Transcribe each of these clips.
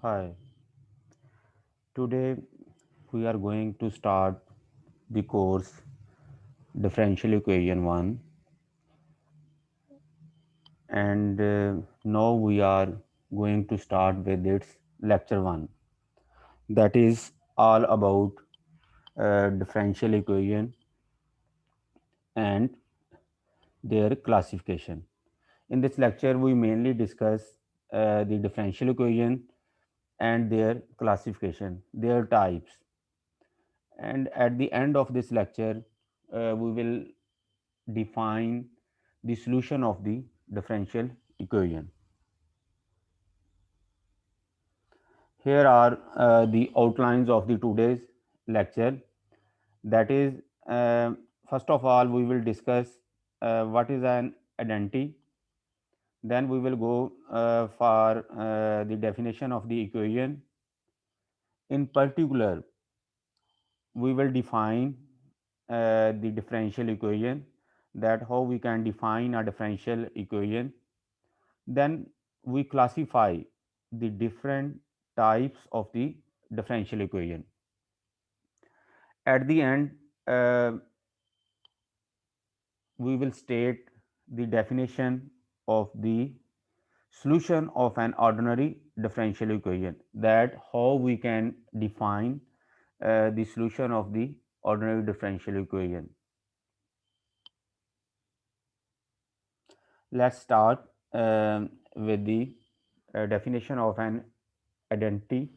Hi, today we are going to start the course Differential Equation 1, and now we are going to start with its lecture 1, that is all about differential equation and their classification. In this lecture we mainly discuss the differential equation and their classification, their types, and at the end of this lecture we will define the solution of the differential equation. Here are the outlines of the today's lecture. That is, first of all, we will discuss what is an identity. Then we will go for the definition of the equation. In particular, we will define the differential equation, that how we can define a differential equation. Then we classify the different types of the differential equation. At the end, uh, we will state the definition of the solution of an ordinary differential equation, that how we can define the solution of the ordinary differential equation. Let's start with the definition of an identity.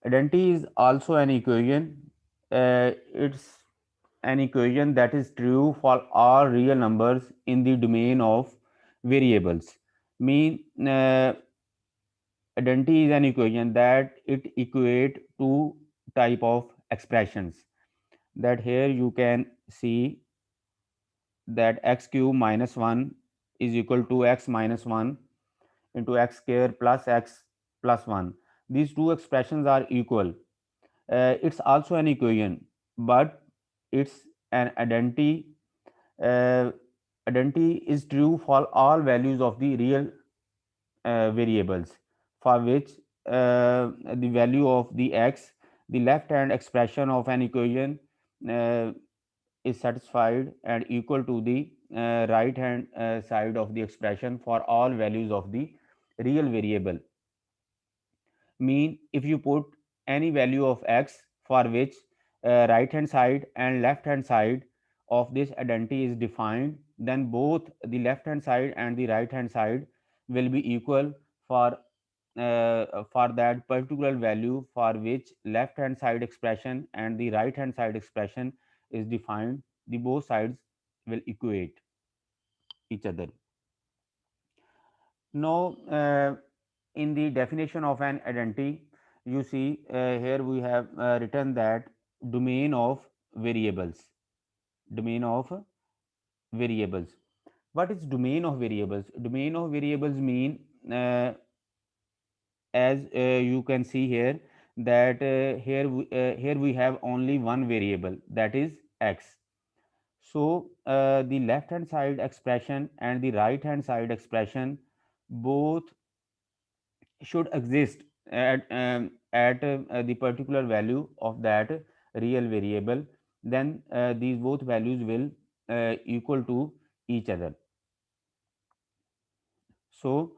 Identity is also an equation. It's an equation that is true for all real numbers in the domain of variables. Mean identity is an equation that it equate two type of expressions. That here you can see that x cube minus 1 is equal to x minus 1 into x square plus x plus 1. These two expressions are equal. It's also an equation, but it's an identity. Uh, Identity is true for all values of the real variables, for which the value of the x, the left hand expression of an equation, uh, is satisfied and equal to the right hand side of the expression for all values of the real variable. Mean if you put any value of x for which right hand side and left hand side of this identity is defined, then both the left hand side and the right hand side will be equal for that particular value for which left hand side expression and the right hand side expression is defined. The both sides will equate each other. Now, in the definition of an identity, you see here we have written that domain of variables. Domain of variables. What is domain of variables? Domain of variables mean, as you can see here, that here we have only one variable, that is x. So the left hand side expression and the right hand side expression both should exist at the particular value of that real variable. Then these both values will equal to each other. So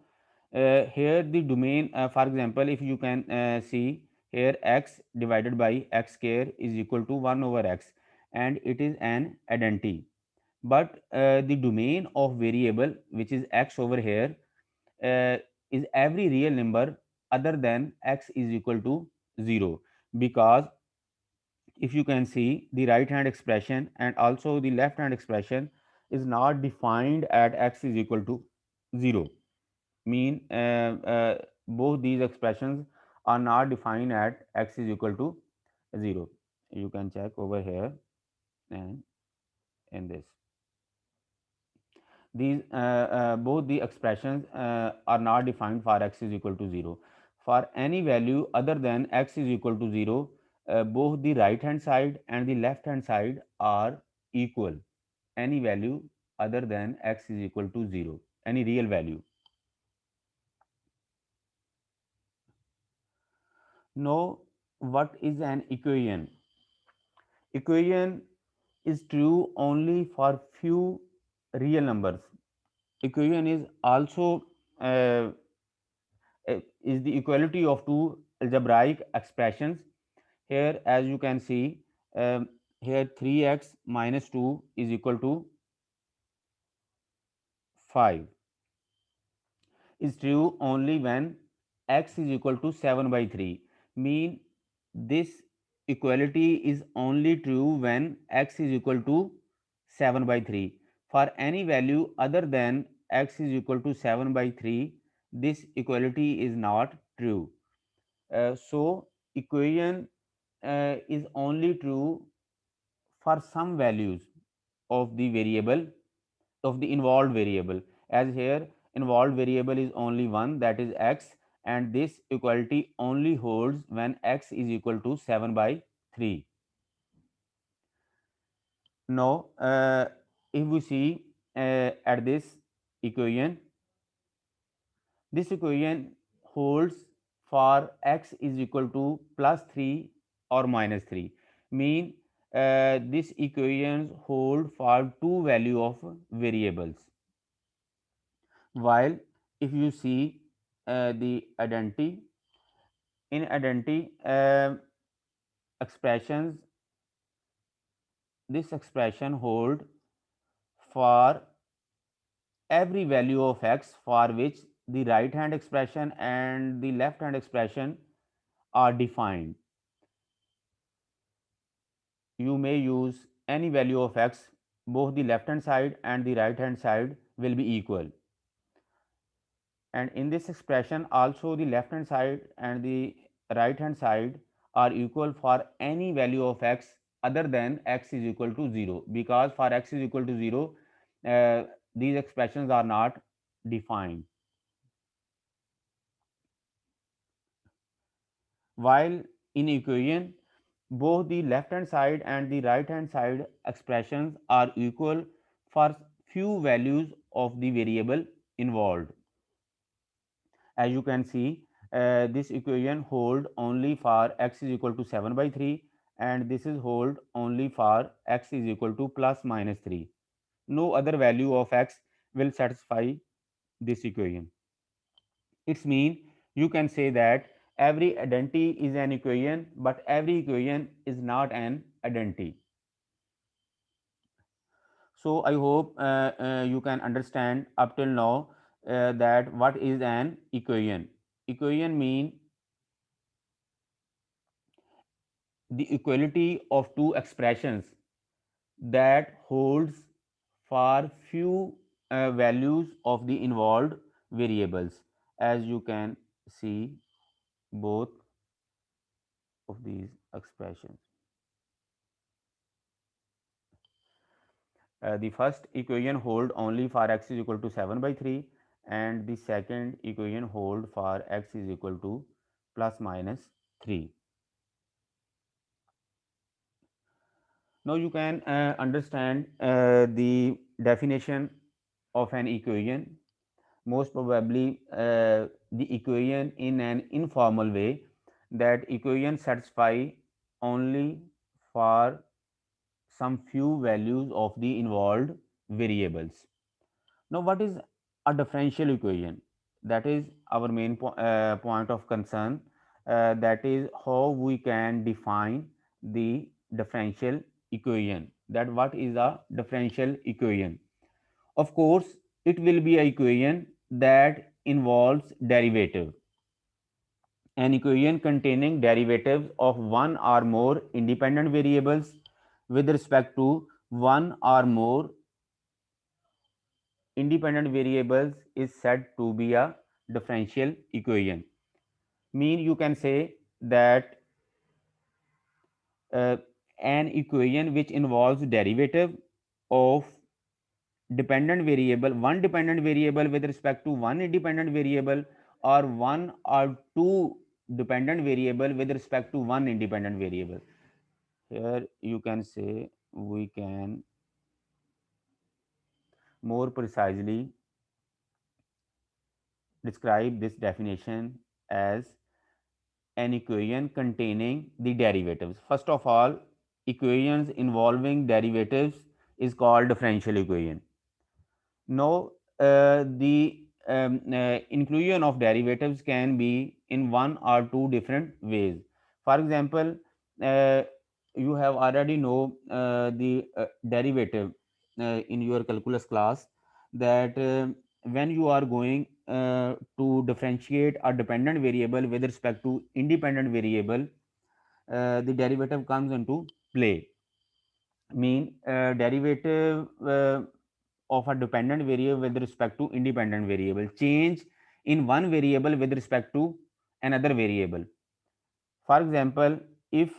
here the domain, for example, if you can see here, x divided by x square is equal to 1 over x, and it is an identity. But the domain of variable, which is x over here, uh, is every real number other than x is equal to 0, because if you can see, the right hand expression and also the left hand expression is not defined at x is equal to 0. Mean both these expressions are not defined at x is equal to 0. You can check over here and in this. These both the expressions are not defined for x is equal to 0. For any value other than x is equal to 0, both the right hand side and the left hand side are equal. Any value other than x is equal to 0, any real value. Now, what is an equation? Equation is true only for few real numbers. Equation is also uh, is the equality of two algebraic expressions. Here, as you can see, here 3x minus 2 is equal to 5 is true only when x is equal to 7 by 3. Mean this equality is only true when x is equal to 7 by 3. For any value other than x is equal to 7 by 3, this equality is not true. So equation is only true for some values of the variable, of the involved variable, as here involved variable is only one, that is x, and this equality only holds when x is equal to 7 by 3. Now if we see at equation this equation holds for x is equal to plus 3 or minus 3. Mean this equations hold for two value of variables. While if you see the identity, in identity expressions, this expression hold for every value of x for which the right hand expression and the left hand expression are defined. You may use any value of x, both the left hand side and the right hand side will be equal. And in this expression also the left hand side and the right hand side are equal for any value of x other than x is equal to 0, because for x is equal to 0 these expressions are not defined. While in equation both the left hand side and the right hand side expressions are equal for few values of the variable involved. As you can see, this equation hold only for x is equal to 7 by 3, and this is hold only for x is equal to plus minus 3. No other value of x will satisfy this equation. It's mean you can say that every identity is an equation, but every equation is not an identity. So I hope you can understand up till now that what is an equation. Equation mean the equality of two expressions that holds for few values of the involved variables. As you can see both of these expressions, the first equation hold only for x is equal to 7 by 3, and the second equation hold for x is equal to plus minus 3. Now you can understand the definition of an equation. Most probably the equation in an informal way, that equation satisfy only for some few values of the involved variables. Now what is a differential equation? That is our main point of concern. That is how we can define the differential equation, that what is a differential equation. Of course it will be a equation that involves derivative, an equation containing derivatives of one or more independent variables with respect to one or more independent variables is said to be a differential equation. Mean you can say that uh, an equation which involves derivative of dependent variable, one dependent variable with respect to one independent variable, or one or two dependent variable with respect to one independent variable. Here you can say we can more precisely describe this definition as an equation containing the derivatives. First of all, equations involving derivatives is called differential equation. Now, the inclusion of derivatives can be in one or two different ways. For example, uh, you have already know the derivative in your calculus class, that when you are going to differentiate a dependent variable with respect to independent variable, the derivative comes into play. Mean derivative of a dependent variable with respect to independent variable, change in one variable with respect to another variable. For example, if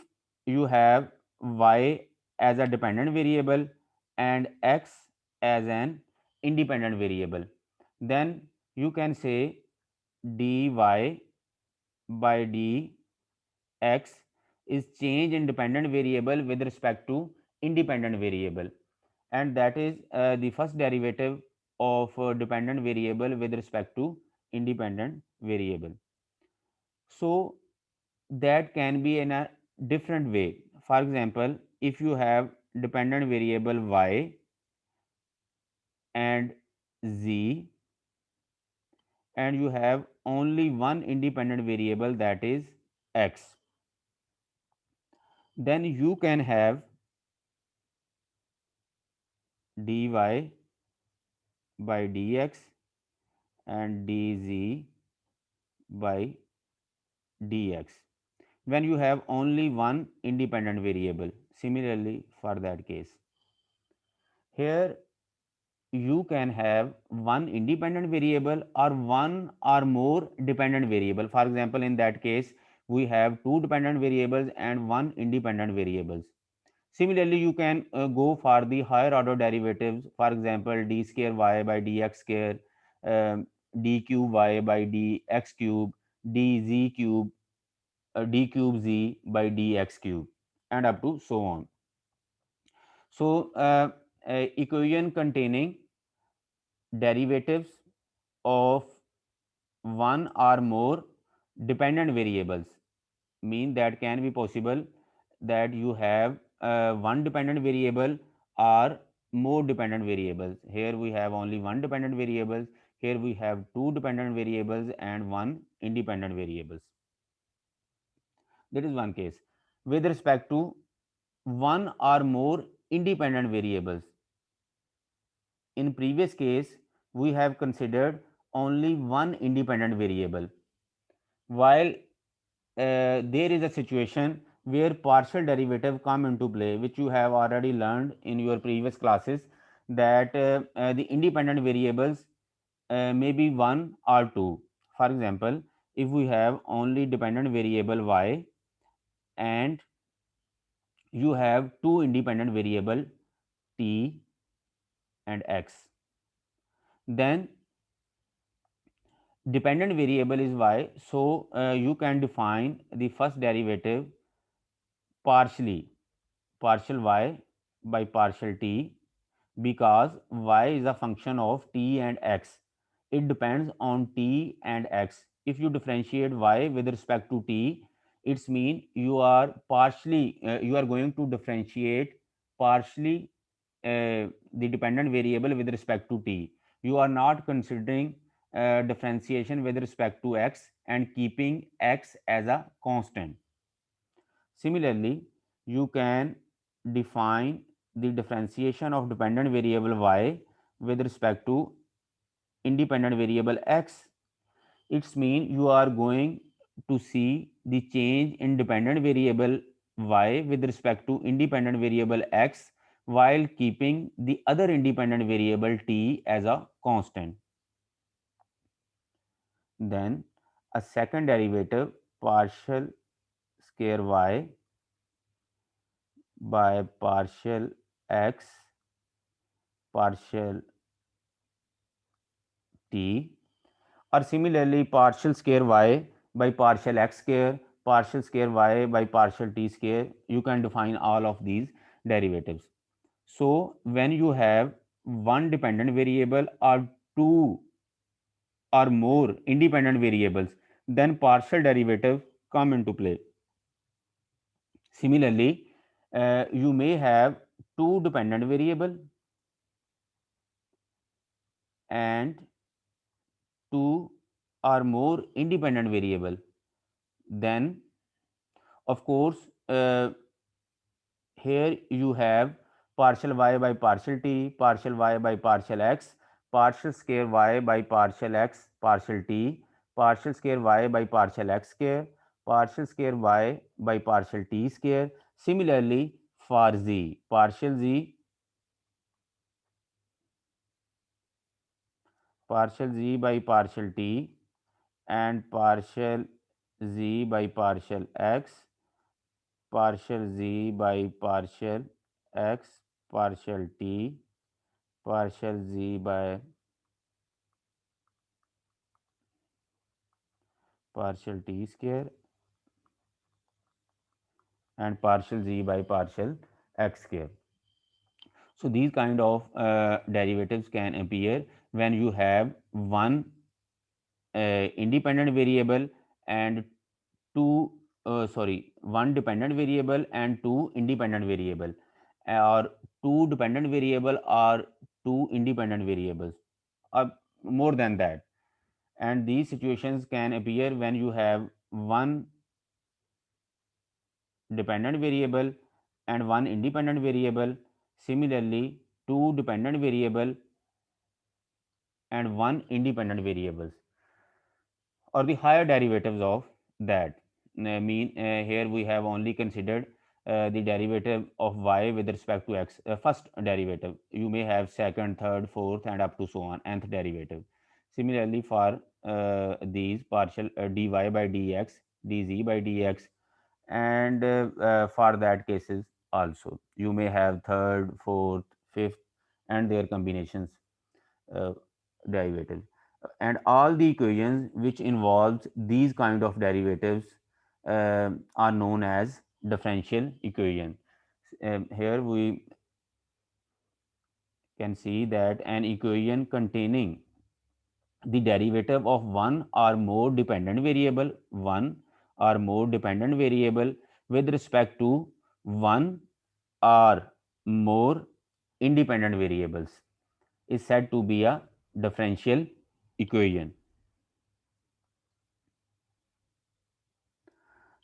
you have y as a dependent variable and x as an independent variable, then you can say dy by dx is change in dependent variable with respect to independent variable, and that is the first derivative of dependent variable with respect to independent variable. So that can be in a different way. For example, if you have dependent variable y and z, and you have only one independent variable, that is x, then you can have dy by dx and dz by dx when you have only one independent variable. Similarly, for that case, here you can have one independent variable or one or more dependent variable. For example, in that case, we have two dependent variables and one independent variables. Similarly, you can go for the higher order derivatives. For example, d square y by dx square, d cube y by dx cube, dz cube, d cube z by dx cube, and up to so on. So, a equation containing derivatives of one or more dependent variables mean that can be possible that you have one dependent variable or more dependent variables. Here we have only one dependent variable, here we have two dependent variables and one independent variables. That is one case. With respect to one or more independent variables, in previous case we have considered only one independent variable, while there is a situation where partial derivative come into play, which you have already learned in your previous classes, that the independent variables may be one or two. For example, if we have only dependent variable y and you have two independent variable t and x, then dependent variable is y, so you can define the first derivative partially, partial y by partial t, because y is a function of t and x. It depends on t and x. If you differentiate y with respect to t, it's mean you are partially you are going to differentiate partially the dependent variable with respect to t. You are not considering differentiation with respect to x and keeping x as a constant. Similarly, you can define the differentiation of dependent variable y with respect to independent variable x. It's mean you are going to see the change in dependent variable y with respect to independent variable x while keeping the other independent variable t as a constant. Then a second derivative, partial square y by partial x partial t, or similarly partial square y by partial x square, partial square y by partial t square. You can define all of these derivatives. So when you have one dependent variable or two or more independent variables, then partial derivative come into play. Similarly, you may have two dependent variable and two or more independent variable. Then, of course, here you have partial y by partial t, partial y by partial x, partial square y by partial x partial t, partial square y by partial x square, partial square y by partial t square. Similarly, for z, partial z by partial t and partial z by partial x, partial z by partial x, partial t, partial z by partial t square, and partial z by partial x square. So these kind of derivatives can appear when you have one independent variable and one dependent variable and two independent variable, or two dependent variable or two independent variables, or more than that. And these situations can appear when you have one dependent variable and one independent variable. Similarly, two dependent variable and one independent variables, or the higher derivatives of that. Here we have only considered the derivative of y with respect to x, first derivative. You may have second, third, fourth, and up to so on, nth derivative. Similarly, for these partial dy by dx, dz by dx, and for that cases also you may have third, fourth, fifth, and their combinations, uh, derivatives. And all the equations which involves these kind of derivatives are known as differential equation. Here we can see that an equation containing the derivative of one or more dependent variable with respect to one or more independent variables is said to be a differential equation.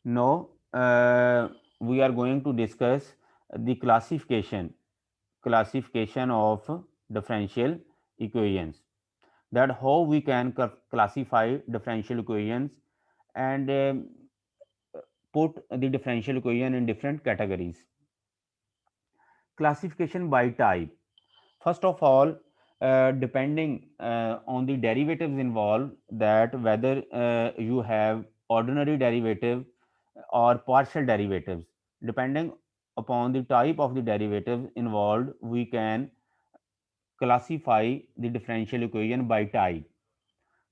Now, we are going to discuss the classification of differential equations. That how we can classify differential equations and put the differential equation in different categories. Classification by type. First of all, depending on the derivatives involved, that whether you have ordinary derivative or partial derivatives, depending upon the type of the derivatives involved, we can classify the differential equation by type.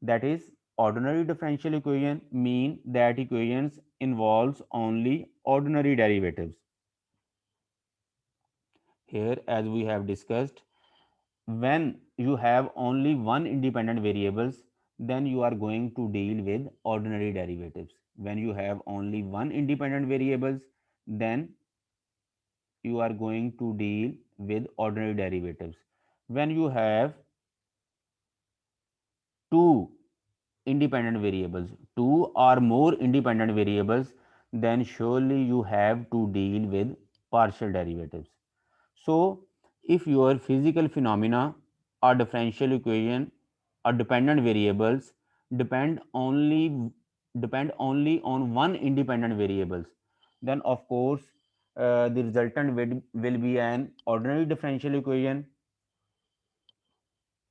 That is, ordinary differential equation mean that equations involves only ordinary derivatives. Here, as we have discussed, when you have only one independent variables, then you are going to deal with ordinary derivatives. When you have only one independent variables, then you are going to deal with ordinary derivatives. When you have two independent variables, two or more independent variables, then surely you have to deal with partial derivatives. So, if your physical phenomena or differential equation or dependent variables depend only depend only on one independent variables, then of course the resultant will be an ordinary differential equation,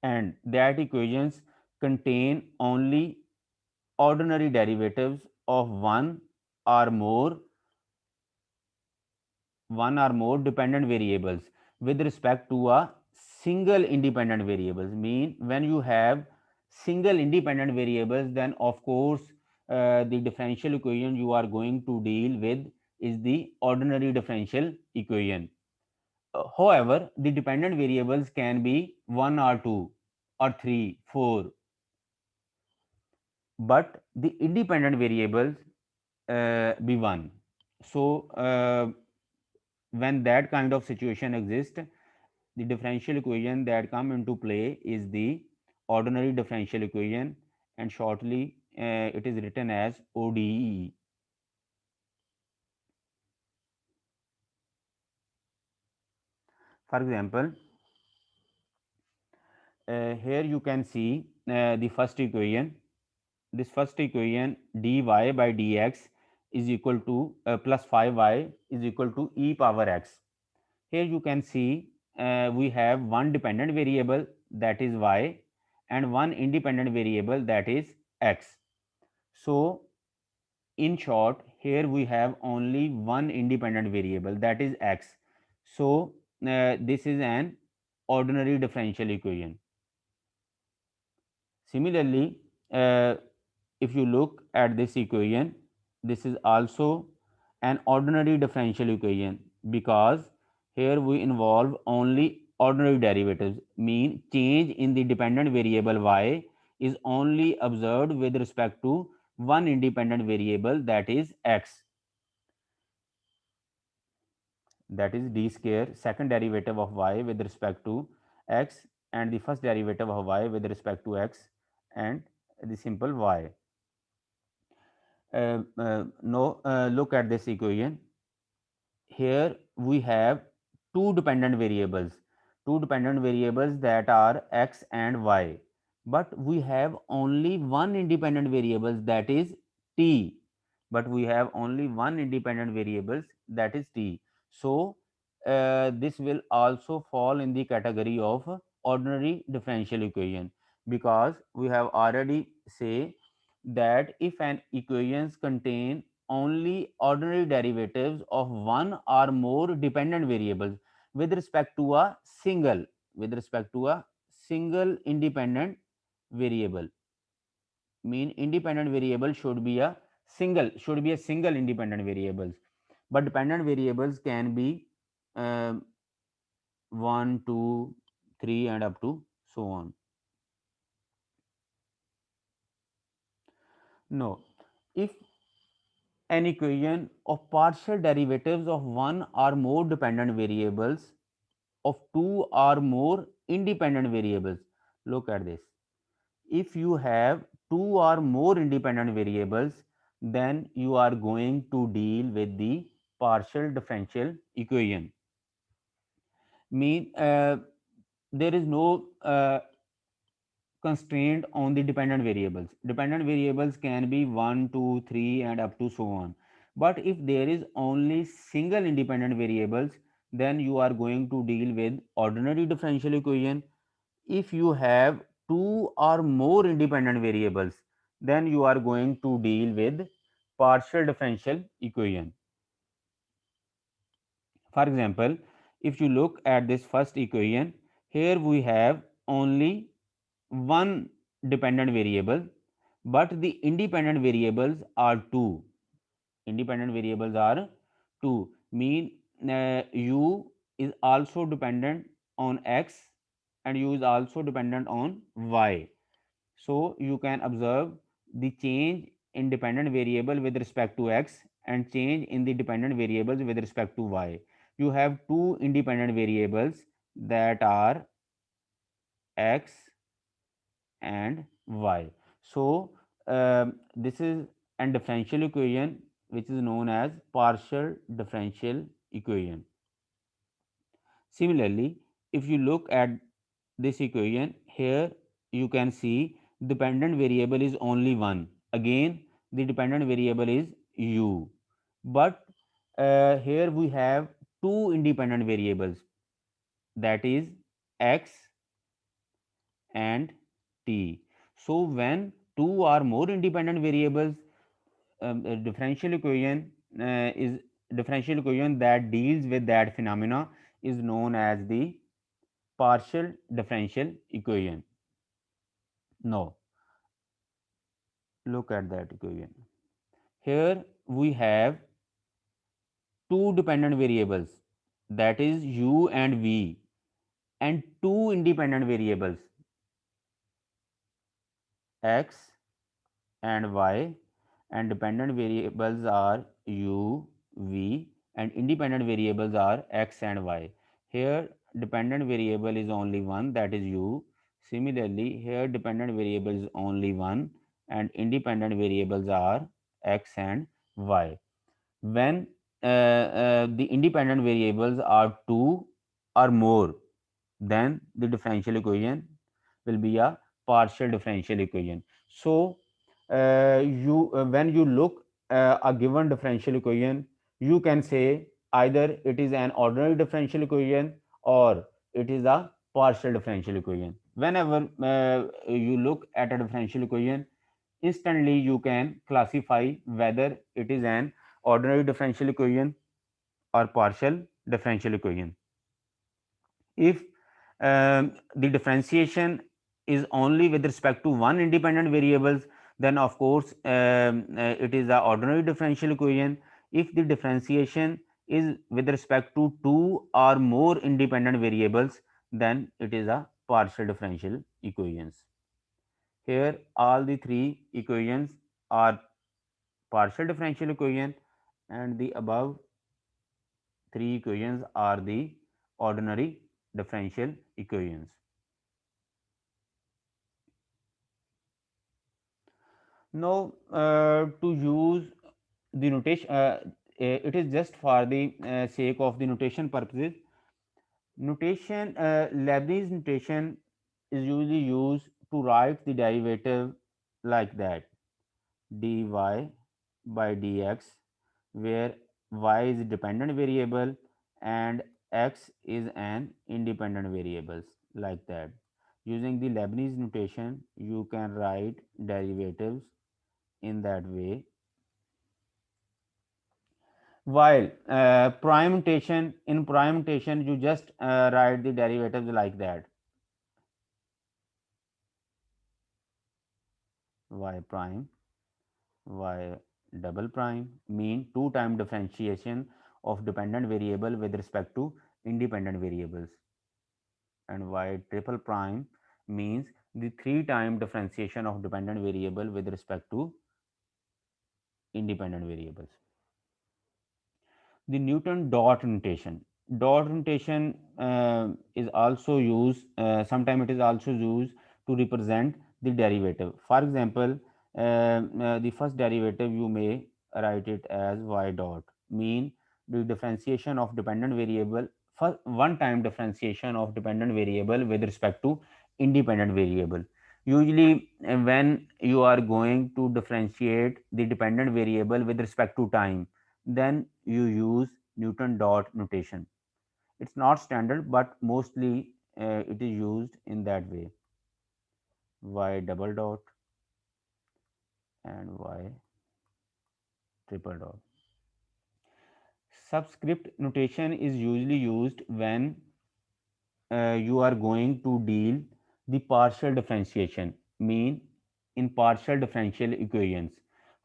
and that equations contain only ordinary derivatives of or one or more dependent variables with respect to a single independent variables. Mean when you have single independent variables, then of course the differential equation you are going to deal with is the ordinary differential equation. However, the dependent variables can be one or two or three, four, but the independent variables be 1. So when that kind of situation exists, the differential equation that come into play is the ordinary differential equation, and shortly it is written as ODE. For example, here you can see the first equation. This first equation, dy by dx is equal to plus 5y is equal to e power x. Here you can see we have one dependent variable, that is y, and one independent variable, that is x. So in short, here we have only one independent variable, that is x. So this is an ordinary differential equation. Similarly, if you look at this equation, this is also an ordinary differential equation, because here we involve only ordinary derivatives, mean change in the dependent variable y is only observed with respect to one independent variable, that is x, that is d square, second derivative of y with respect to x, and the first derivative of y with respect to x, and the simple y. Now look at this equation. Here we have two dependent variables, that are x and y, but we have only one independent variable, that is t. But we have only one independent variables, that is t. So this will also fall in the category of ordinary differential equation, because we have already say that if an equations contain only ordinary derivatives of one or more dependent variables with respect to a single independent variable, mean independent variable should be a single independent variables, but dependent variables can be um, 1 2 3 and up to so on. No, if an equation of partial derivatives of one or more dependent variables of two or more independent variables. Look at this. If you have two or more independent variables, then you are going to deal with the partial differential equation. Mean there is no constraint on the dependent variables. Dependent variables can be 1, 2, 3, and up to so on. But if there is only single independent variables, then you are going to deal with ordinary differential equation. If you have two or more independent variables, then you are going to deal with partial differential equation. For example, if you look at this first equation, here we have only one dependent variable, but the independent variables are two. Independent variables are two, mean u is also dependent on x, and u is also dependent on y. So you can observe the change in dependent variable with respect to x and change in the dependent variables with respect to y. You have two independent variables, that are x and y. So this is a differential equation which is known as partial differential equation. Similarly, if you look at this equation, here you can see dependent variable is only one. Again, the dependent variable is u. But here we have two independent variables, that is x and t. So when two or more independent variables, differential equation is differential equation that deals with that phenomena is known as the partial differential equation. Now look at that equation. Here we have two dependent variables, that is u and v, and two independent variables, x and y, and dependent variables are u, v, and independent variables are x and y. Here dependent variable is only one, that is u. Similarly, here dependent variable is only one and independent variables are x and y. When the independent variables are two or more, then the differential equation will be a partial differential equation. So you when you look a given differential equation, you can say either it is an ordinary differential equation or it is a partial differential equation. Whenever you look at a differential equation, instantly you can classify whether it is an ordinary differential equation or partial differential equation. If the differentiation is only with respect to one independent variables, then of course it is a ordinary differential equation. If the differentiation is with respect to two or more independent variables, then it is a partial differential equations. Here all the three equations are partial differential equation and the above three equations are the ordinary differential equations. Now, to use the notation, it is just for the sake of the notation purposes. Notation, Leibniz notation is usually used to write the derivative like that: dy by dx, where y is a dependent variable and x is an independent variable, like that. Using the Leibniz notation, you can write derivatives in that way. While prime notation, in prime notation, you just write the derivatives like that: y prime, y double prime mean two time differentiation of dependent variable with respect to independent variables, and y triple prime means the three time differentiation of dependent variable with respect to independent variables. The Newton dot notation. Dot notation is also used, sometimes it is also used to represent the derivative. For example, the first derivative you may write it as y dot, mean the differentiation of dependent variable, for one time differentiation of dependent variable with respect to independent variable. Usually, when you are going to differentiate the dependent variable with respect to time, then you use Newton dot notation. It's not standard, but mostly it is used in that way: y double dot and y triple dot. Subscript notation is usually used when you are going to deal the partial differentiation, mean in partial differential equations.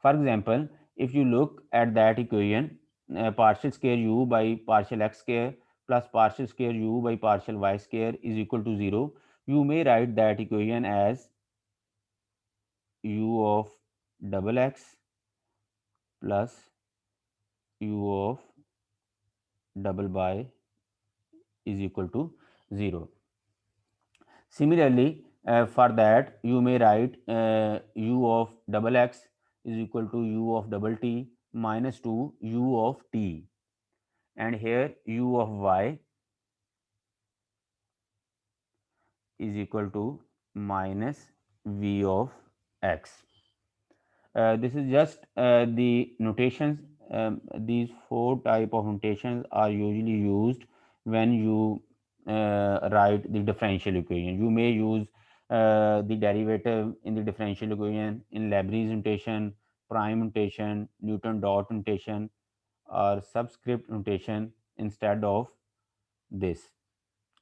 For example, if you look at that equation, partial square u by partial x square plus partial square u by partial y square is equal to 0, you may write that equation as u of double x plus u of double y is equal to 0. Similarly, for that you may write u of double x is equal to u of double t minus 2 u of t, and here u of y is equal to minus v of x. This is just the notations. These four type of notations are usually used when you write the differential equation. You may use the derivative in the differential equation in Leibniz notation, prime notation, Newton dot notation, or subscript notation instead of this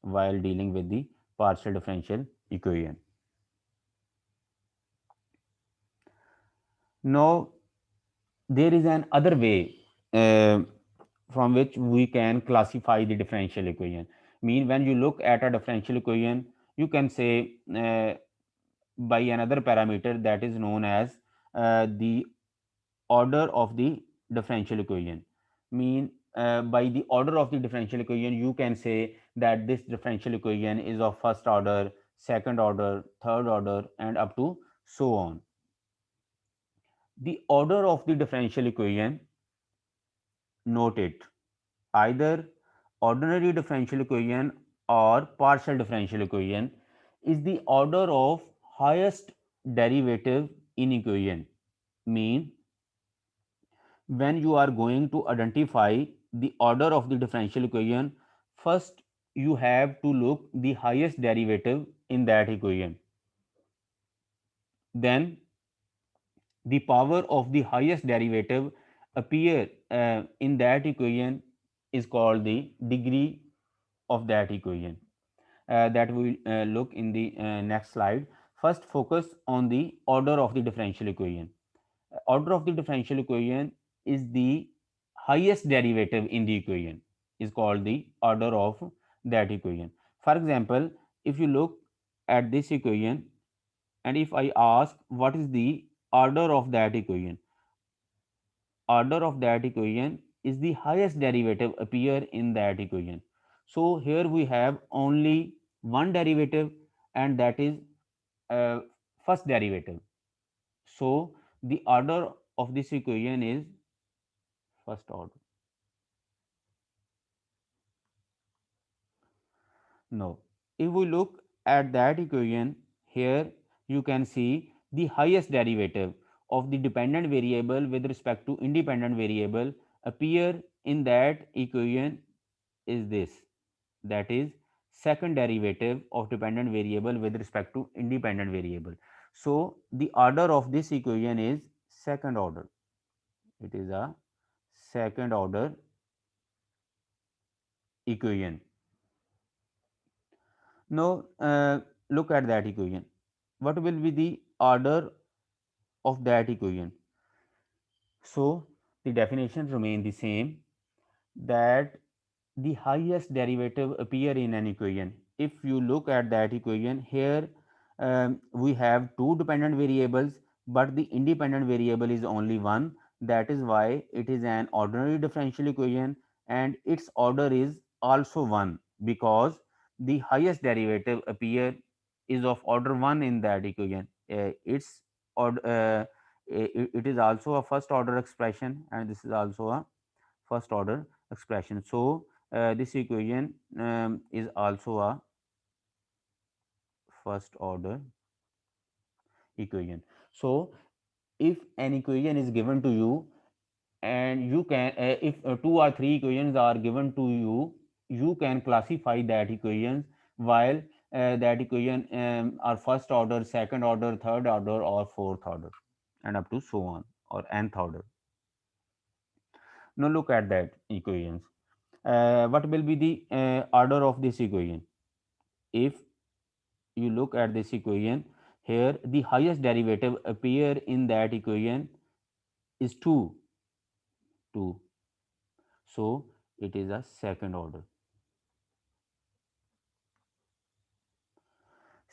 while dealing with the partial differential equation. Now, there is an other way from which we can classify the differential equation. Mean when you look at a differential equation, you can say by another parameter that is known as the order of the differential equation. Mean by the order of the differential equation, you can say that this differential equation is of first order, second order, third order, and up to so on. The order of the differential equation, note it, either ordinary differential equation or partial differential equation, is the order of highest derivative in equation. Mean when you are going to identify the order of the differential equation, first you have to look the highest derivative in that equation. Then the power of the highest derivative appear in that equation is called the degree of that equation. That we will look in the next slide. First, focus on the order of the differential equation. Order of the differential equation is the highest derivative in the equation, is called the order of that equation. For example, if you look at this equation, and if I ask what is the order of that equation, order of that equation is the highest derivative appear in that equation. So here we have only one derivative, and that is uh, first derivative. So the order of this equation is first order. No. If we look at that equation, here you can see the highest derivative of the dependent variable with respect to independent variable appear in that equation is this, that is second derivative of dependent variable with respect to independent variable. So the order of this equation is second order. It is a second order equation. Now look at that equation. What will be the order of that equation? So the definitions remain the same, that the highest derivative appear in an equation. If you look at that equation here, we have two dependent variables, but the independent variable is only one. That is why it is an ordinary differential equation, and its order is also one, because the highest derivative appear is of order 1 in that equation. Its order it is also a first order expression, and this is also a first order expression. So this equation is also a first order equation. So if an equation is given to you, and you can if two or three equations are given to you, you can classify that equations, while that equation are first order, second order, third order, or fourth order, and up to so on, or nth order. Now look at that equations. What will be the order of this equation? If you look at this equation, here the highest derivative appear in that equation is 2, 2. So it is a second order.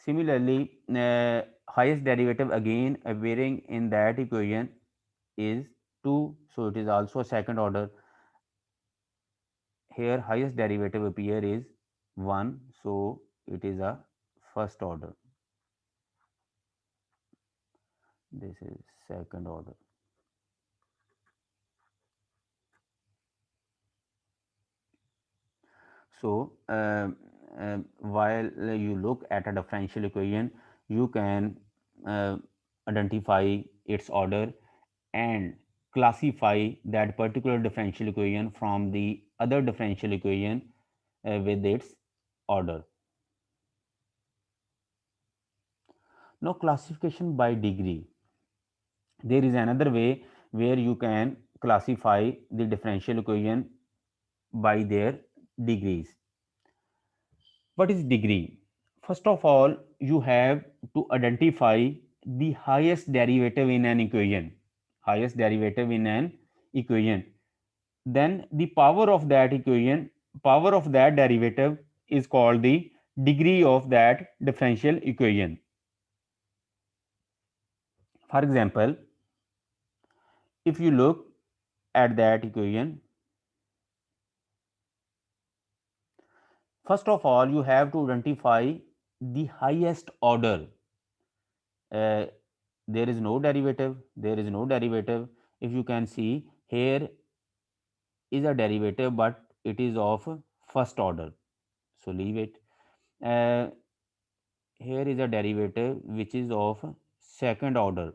Similarly, highest derivative again appearing in that equation is 2, so it is also a second order. Here highest derivative appear is 1, so it is a first order. This is second order. So while you look at a differential equation, you can uh, identify its order and classify that particular differential equation from the other differential equation with its order. Now classification by degree. There is another way where you can classify the differential equation by their degrees. What is degree? First of all, you have to identify the highest derivative in an equation. Highest derivative in an equation. Then the power of that equation, power of that derivative is called the degree of that differential equation. For example, If you look at that equation, first of all you have to identify the highest order. uh, there is no derivative, there is no derivative. If you can see, here is a derivative but it is of first order, so leave it. uh, Here is a derivative which is of second order.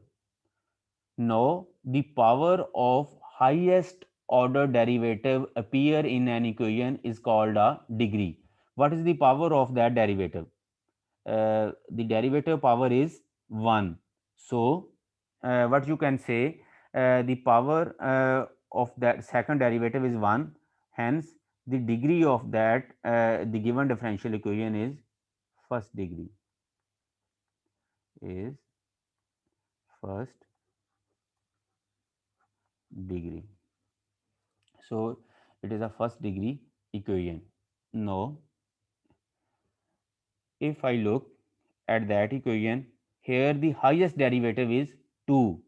Now the power of highest order derivative appear in an equation is called a degree. What is the power of that derivative? The derivative power is 1. So what you can say, the power of that second derivative is 1, hence the degree of that the given differential equation is first degree, is first degree. So it is a first degree equation. Now if I look at that equation, here the highest derivative is 2,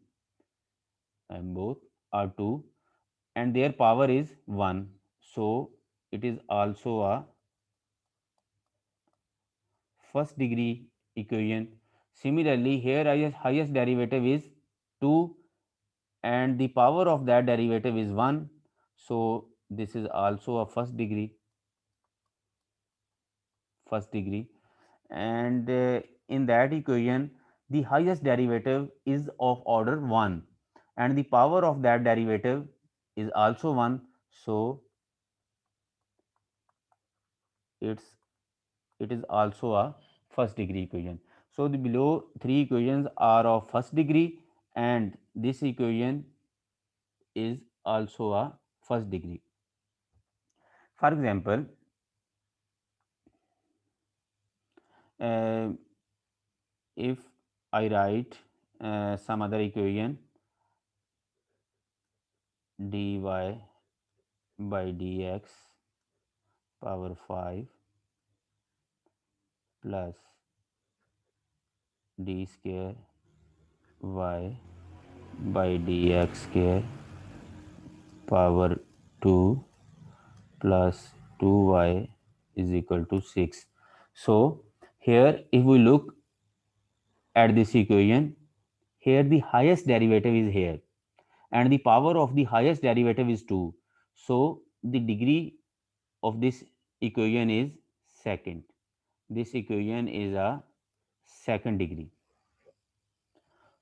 and both are 2, and their power is 1. So it is also a first degree equation. Similarly, here highest derivative is 2 and the power of that derivative is 1. So this is also a first degree. And in that equation the highest derivative is of order 1 and the power of that derivative is also 1. So it's it is also a first degree equation. So the below three equations are of first degree and this equation is also a first degree. For example, uh, if I write some other equation, dy by dx power 5 plus d square y by dx square power 2 plus 2y is equal to 6. So here if we look at this equation, here the highest derivative is here and the power of the highest derivative is 2. So the degree of this equation is second. This equation is a second degree.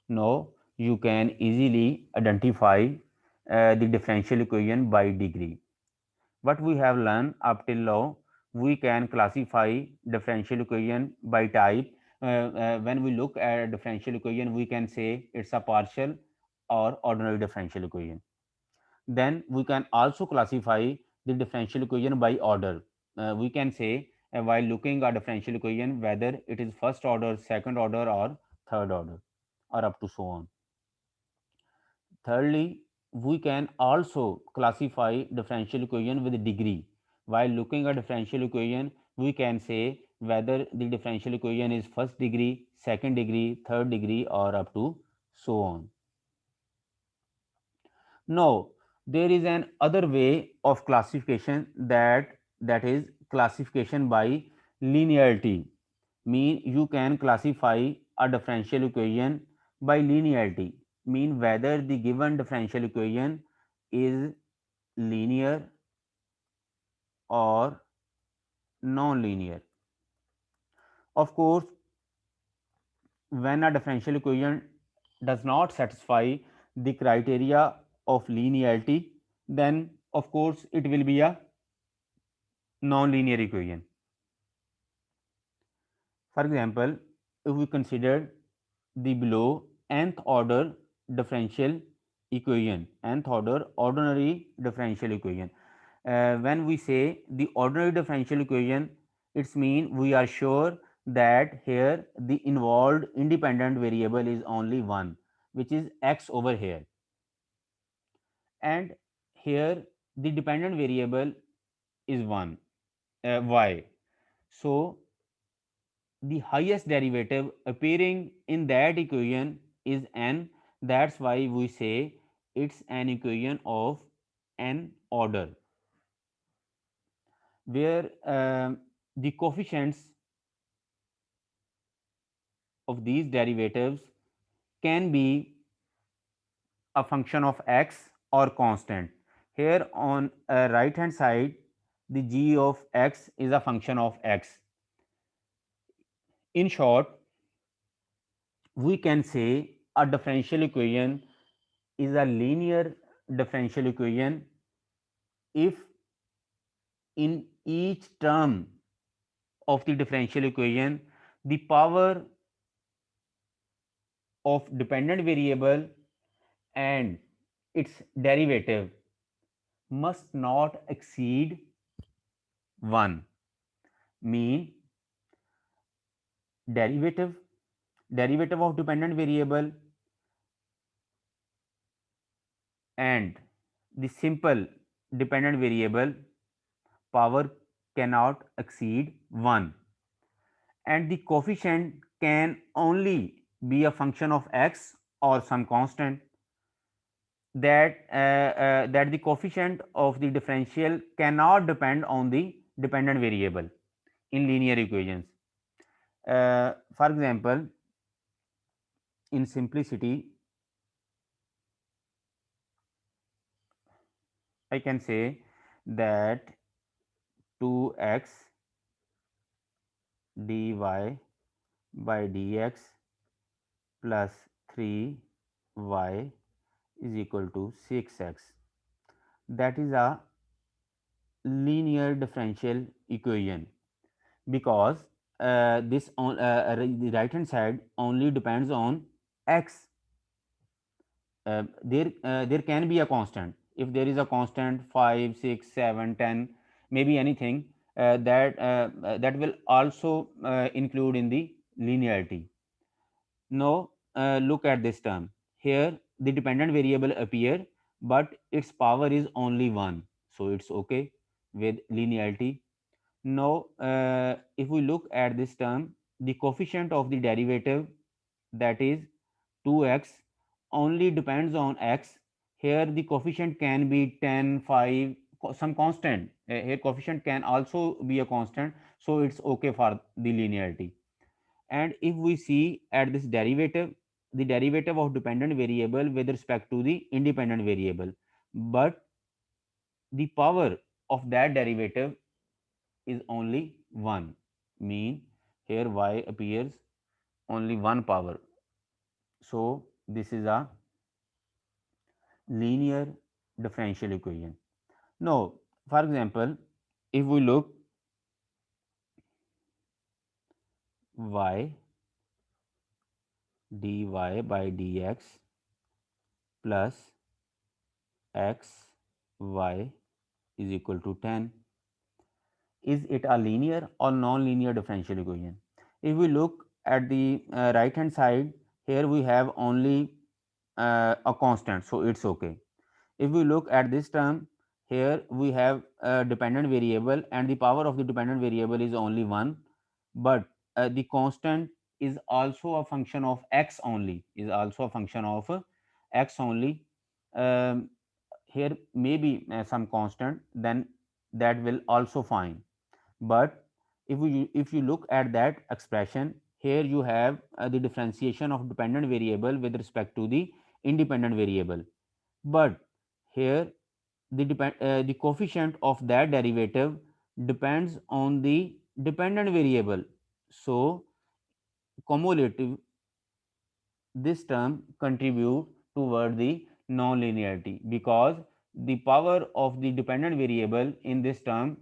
Now you can easily identify the differential equation by degree. What we have learned up till now, we can classify differential equation by type. When we look at a differential equation, we can say it's a partial or ordinary differential equation. Then we can also classify the differential equation by order. We can say while looking at differential equation whether it is first order, second order, or third order, or up to so on. Thirdly, we can also classify differential equation with degree. While looking at differential equation, we can say whether the differential equation is first degree, second degree, third degree, or up to so on. Now, there is an other way of classification that is classification by linearity. Mean you can classify a differential equation by linearity, mean whether the given differential equation is linear or non-linear. Of course, when a differential equation does not satisfy the criteria of linearity, then of course it will be a non-linear equation. For example, if we consider the below nth order differential equation, nth order ordinary differential equation. When we say the ordinary differential equation, it's mean we are sure that here the involved independent variable is only one, which is x over here, and here the dependent variable is one, y. So the highest derivative appearing in that equation is n. That's why we say it's an equation of n order where the coefficients of these derivatives can be a function of x or constant. Here on right hand side, the g of x is a function of x. In short, we can say a differential equation is a linear differential equation if in each term of the differential equation the power of dependent variable and its derivative must not exceed 1. Mean derivative of dependent variable and the simple dependent variable power cannot exceed 1, and the coefficient can only be a function of x or some constant. That the coefficient of the differential cannot depend on the dependent variable in linear equations. For example, in simplicity, I can say that 2x dy by dx plus 3y is equal to 6x. That is a linear differential equation because the right hand side only depends on x. There can be a constant. If there is a constant 5, 6, 7, 10, maybe anything, that will also include in the linearity. Now look at this term. Here the dependent variable appear, but its power is only 1, so it's okay with linearity. Now if we look at this term, the coefficient of the derivative, that is 2x, only depends on x. Here the coefficient can be 10, 5, some constant. Here coefficient can also be a constant, so it's okay for the linearity. And if we see at this derivative, the derivative of dependent variable with respect to the independent variable, but the power of that derivative is only 1, mean here y appears only one power. So this is a linear differential equation. Now, for example, if we look y dy by dx plus x y is equal to 10, is it a linear or non-linear differential equation? If we look at the right hand side, here we have only a constant, so it's okay. If we look at this term, here we have a dependent variable and the power of the dependent variable is only 1, but the constant is also a function of x only, is also a function of x only. um, Here maybe some constant, then that will also fine. But if you look at that expression, here you have the differentiation of dependent variable with respect to the independent variable, but here the coefficient of that derivative depends on the dependent variable. So cumulative, this term contribute toward the non-linearity because the power of the dependent variable in this term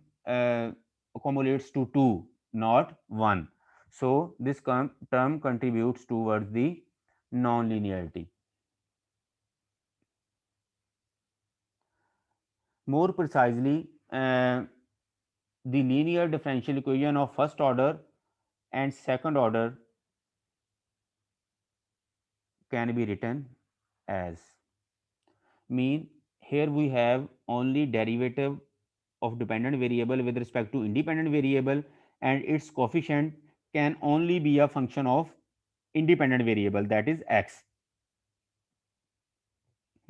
accumulates to 2, not 1. So this term contributes towards the non-linearity. More precisely, the linear differential equation of first order and second order can be written as, mean here we have only derivative of dependent variable with respect to independent variable, and its coefficient can only be a function of independent variable, that is x.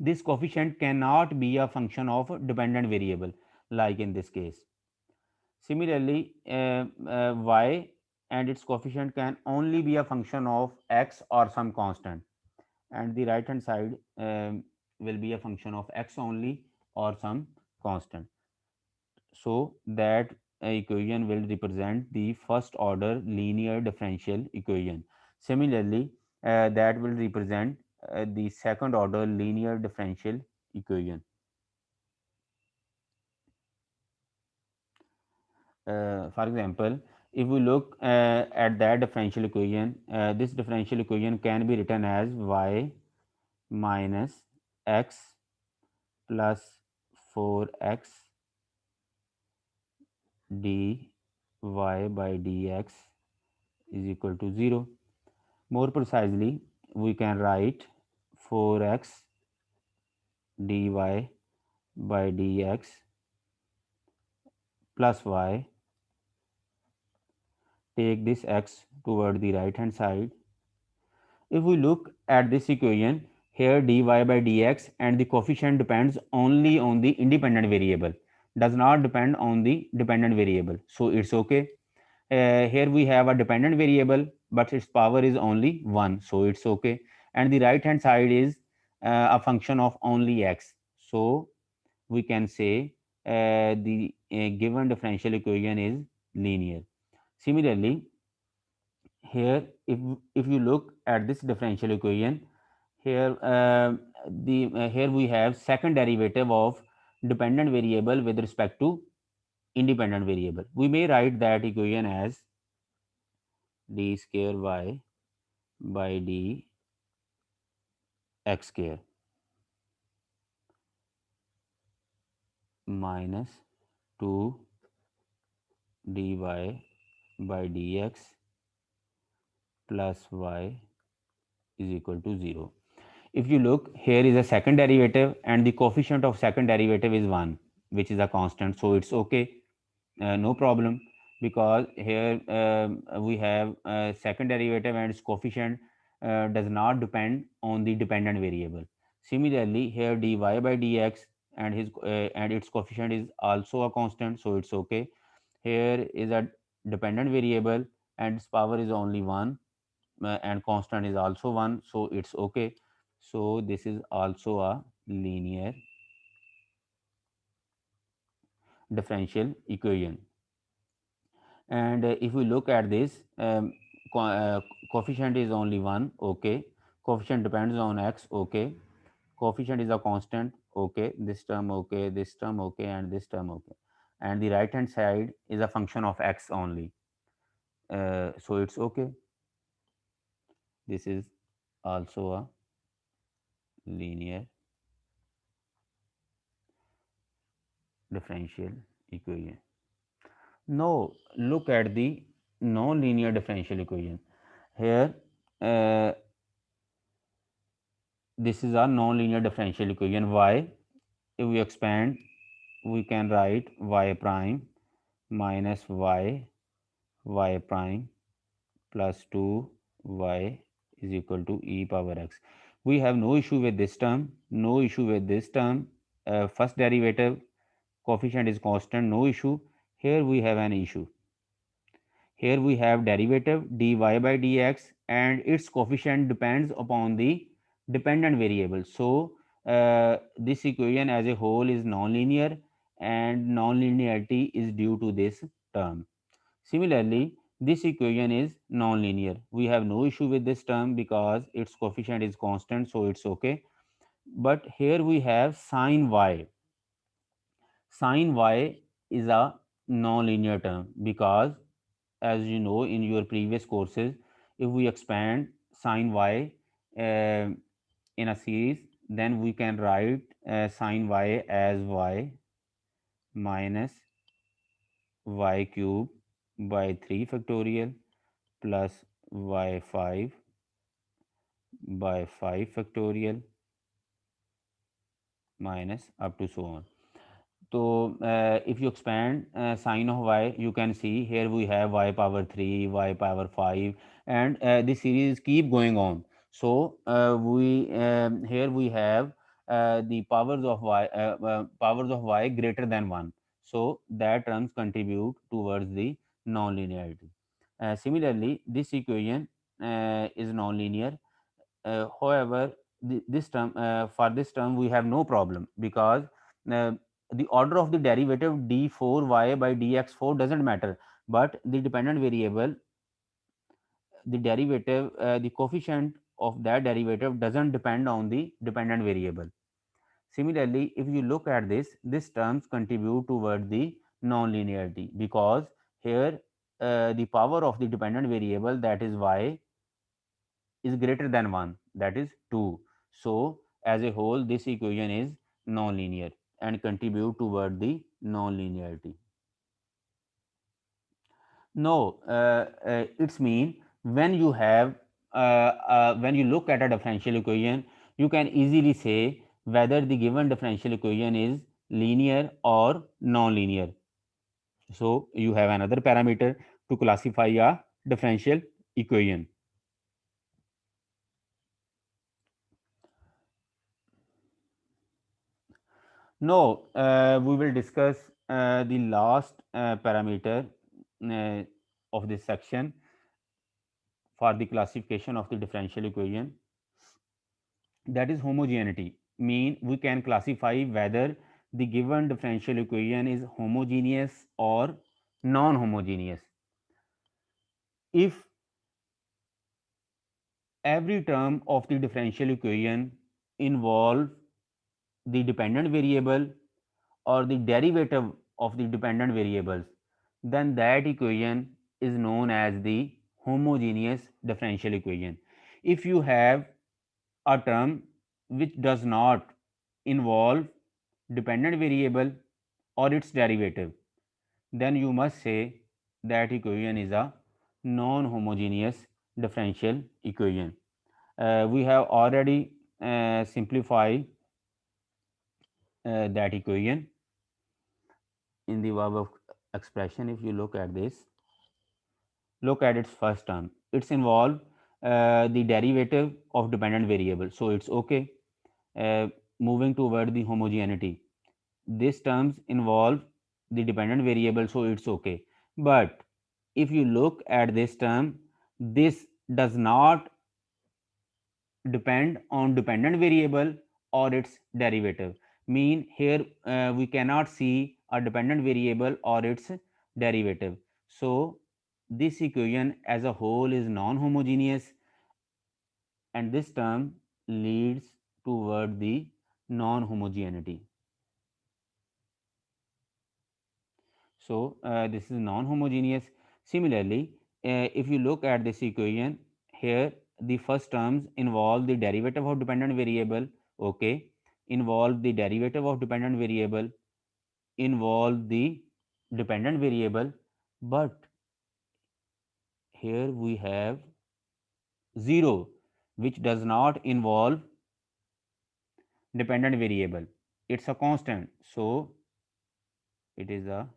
this coefficient cannot be a function of dependent variable like in this case. Similarly, y and its coefficient can only be a function of x or some constant, and the right hand side will be a function of x only or some constant. So that equation will represent the first order linear differential equation. Similarly, that will represent the second order linear differential equation. For example, if we look at that differential equation, this differential equation can be written as y minus x plus 4x dy by dx is equal to 0. More precisely, we can write 4x dy by dx plus y. Take this x toward the right hand side. If we look at this equation, here dy by dx and the coefficient depends only on the independent variable, does not depend on the dependent variable. So it's okay. Here we have a dependent variable, but its power is only 1, so it's okay. And the right hand side is a function of only x. So we can say the given differential equation is linear. Similarly, here if you look at this differential equation, here here we have second derivative of dependent variable with respect to independent variable. We may write that equation as d square y by d x square minus 2 dy by dx plus y is equal to 0. If you look, here is a second derivative and the coefficient of second derivative is 1, which is a constant, so it's okay. No problem, because here we have second derivative and its coefficient does not depend on the dependent variable. Similarly, here dy by dx and its coefficient is also a constant, so it's okay. Here is a dependent variable and its power is only 1, and constant is also 1, so it's okay. So this is also a linear differential equation. And if we look at this, coefficient is only 1, okay. Coefficient depends on x, okay. Coefficient is a constant, okay. This term okay, this term okay, and this term okay. And the right hand side is a function of x only, so it's okay. This is also a linear differential equation. Now look at the non-linear differential equation. Here this is a non-linear differential equation. Y, if we expand, we can write y prime minus y prime plus 2y is equal to e power x. We have no issue with this term, no issue with this term. First derivative coefficient is constant, no issue. Here we have an issue. Here we have derivative dy by dx and its coefficient depends upon the dependent variable. So this equation as a whole is nonlinear, and nonlinearity is due to this term. Similarly, this equation is nonlinear. We have no issue with this term because its coefficient is constant, so it's okay. But here we have sine y. Sine y is a nonlinear term because, as you know in your previous courses, if we expand sine y uh, in a series, then we can write sine y as y minus y cube by 3 factorial plus y5 by 5 factorial minus up to so on. So if you expand sine of y, you can see here we have y power 3, y power 5, and the series keep going on. So we here we have the powers of y greater than 1, so that terms contribute towards the non-linearity. Similarly, this equation is non-linear. However, this term for this term we have no problem, because uh, the order of the derivative d4y by dx4 doesn't matter, but the dependent variable, the derivative, the coefficient of that derivative doesn't depend on the dependent variable. Similarly, if you look at this terms contribute toward the non-linearity, because here the power of the dependent variable, that is y, is greater than 1, that is 2. So as a whole this equation is non-linear and contribute toward the non-linearity. No, it's mean when you have when you look at a differential equation, you can easily say whether the given differential equation is linear or non-linear. So you have another parameter to classify a differential equation. No, we will discuss the last parameter uh, of this section for the classification of the differential equation, that is homogeneity. Mean we can classify whether the given differential equation is homogeneous or non-homogeneous. If every term of the differential equation involve the dependent variable or the derivative of the dependent variables, then that equation is known as the homogeneous differential equation. If you have a term which does not involve dependent variable or its derivative, then you must say that equation is a non-homogeneous differential equation. We have already simplified that equation in the verb of expression. If you look at this, look at its first term, it's involved the derivative of dependent variable, so it's okay. Moving toward the homogeneity, these terms involve the dependent variable, so it's okay. But if you look at this term, this does not depend on dependent variable or its derivative. Mean here we cannot see a dependent variable or its derivative. So this equation as a whole is non-homogeneous, and this term leads toward the non-homogeneity. So this is non-homogeneous. Similarly, if you look at this equation, here the first terms involve the derivative of dependent variable, okay, involve the derivative of dependent variable, involve the dependent variable, but here we have 0, which does not involve dependent variable. It's a constant, so it is a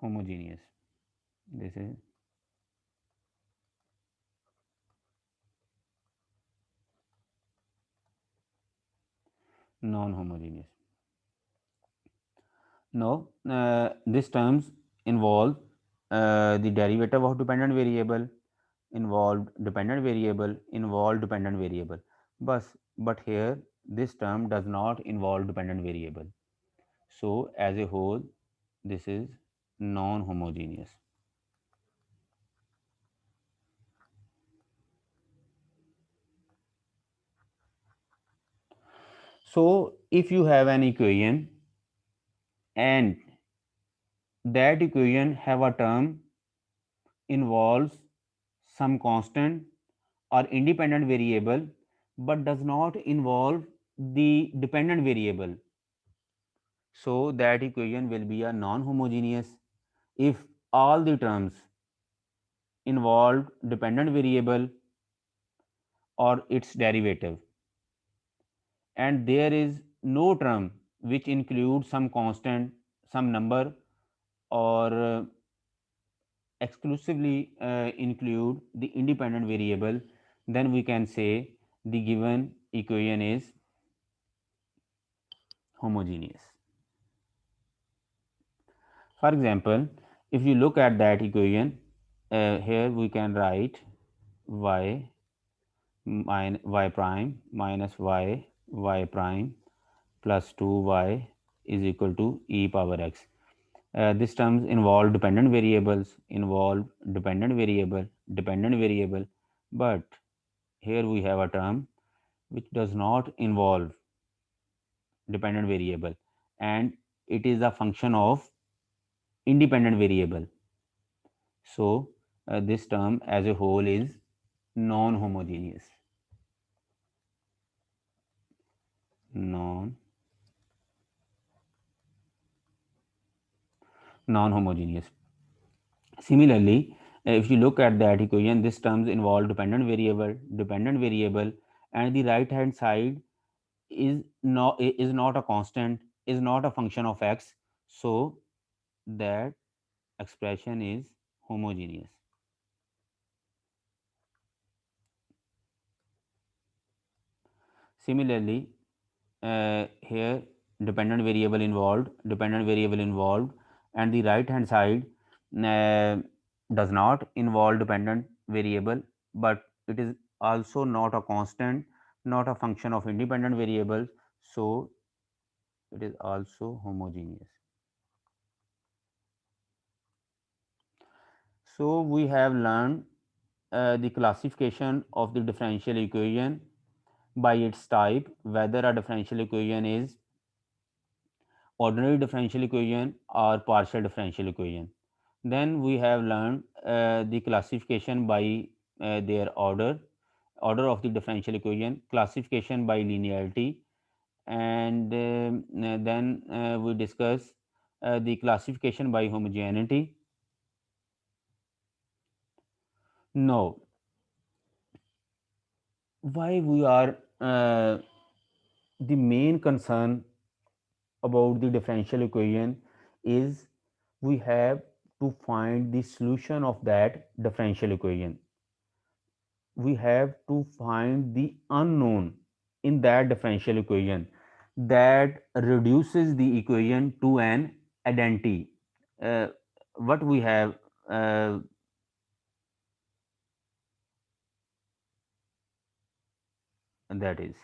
homogeneous. This is non-homogeneous. No, these terms involve the derivative of dependent variable, involved dependent variable, involved dependent variable. But here this term does not involve dependent variable. So as a whole, this is non-homogeneous. So if you have an equation and that equation have a term involves some constant or independent variable but does not involve the dependent variable, so that equation will be a non-homogeneous. If all the terms involve dependent variable or its derivative, and there is no term which includes some constant, some number, or exclusively include the independent variable, then we can say the given equation is homogeneous. For example, if you look at that equation, here we can write y y prime minus y prime plus 2y is equal to e power x. These terms involve dependent variable, but here we have a term which does not involve dependent variable, and it is a function of independent variable. So this term as a whole is non-homogeneous. Non non-homogeneous. Similarly, if you look at that equation, this terms involve dependent variable, and the right hand side is not a constant, is not a function of x. So that expression is homogeneous. Similarly, here dependent variable involved, and the right hand side uh, does not involve dependent variable, but it is also not a constant, not a function of independent variables, so it is also homogeneous. So we have learned the classification of the differential equation by its type, whether a differential equation is ordinary differential equation or partial differential equation. Then we have learned the classification by their order of the differential equation, classification by linearity, and then we discuss the classification by homogeneity. Now, why we are the main concern about the differential equation is we have to find the solution of that differential equation. We have to find the unknown in that differential equation that reduces the equation to an identity. Uh, what we have that is,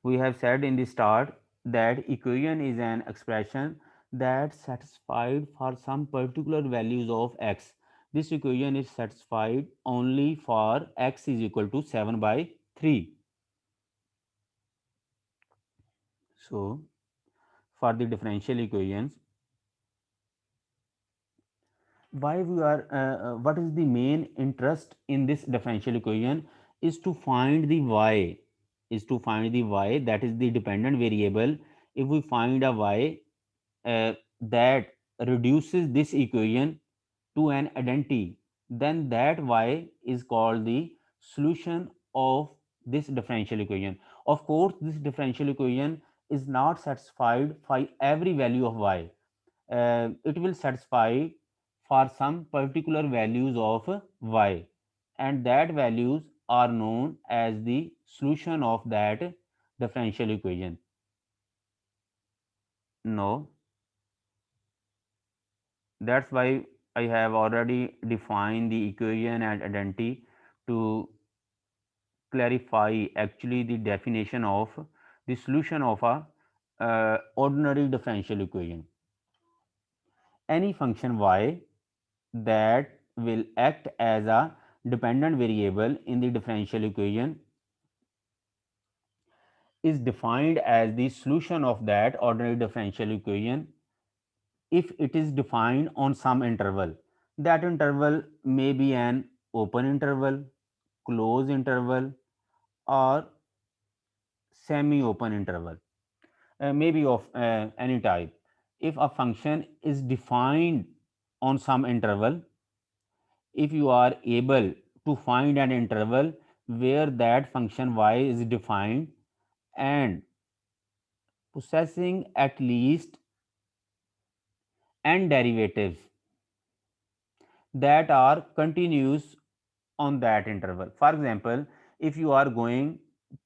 we have said in the start that equation is an expression that satisfied for some particular values of x. This equation is satisfied only for x is equal to 7 by 3. So for the differential equations, why we are what is the main interest in this differential equation is to find the y, that is the dependent variable. If we find a y that reduces this equation to an identity, then that y is called the solution of this differential equation. Of course, this differential equation is not satisfied for every value of y. It will satisfy for some particular values of y, and that values are known as the solution of that differential equation. No, that's why I have already defined the equation and identity to clarify actually the definition of the solution of a ordinary differential equation. Any function y that will act as a dependent variable in the differential equation is defined as the solution of that ordinary differential equation if it is defined on some interval. That interval may be an open interval, closed interval, or semi open interval, maybe of any type. If a function is defined on some interval, if you are able to find an interval where that function y is defined and possessing at least n derivatives, that are continuous on that interval. For example, if you are going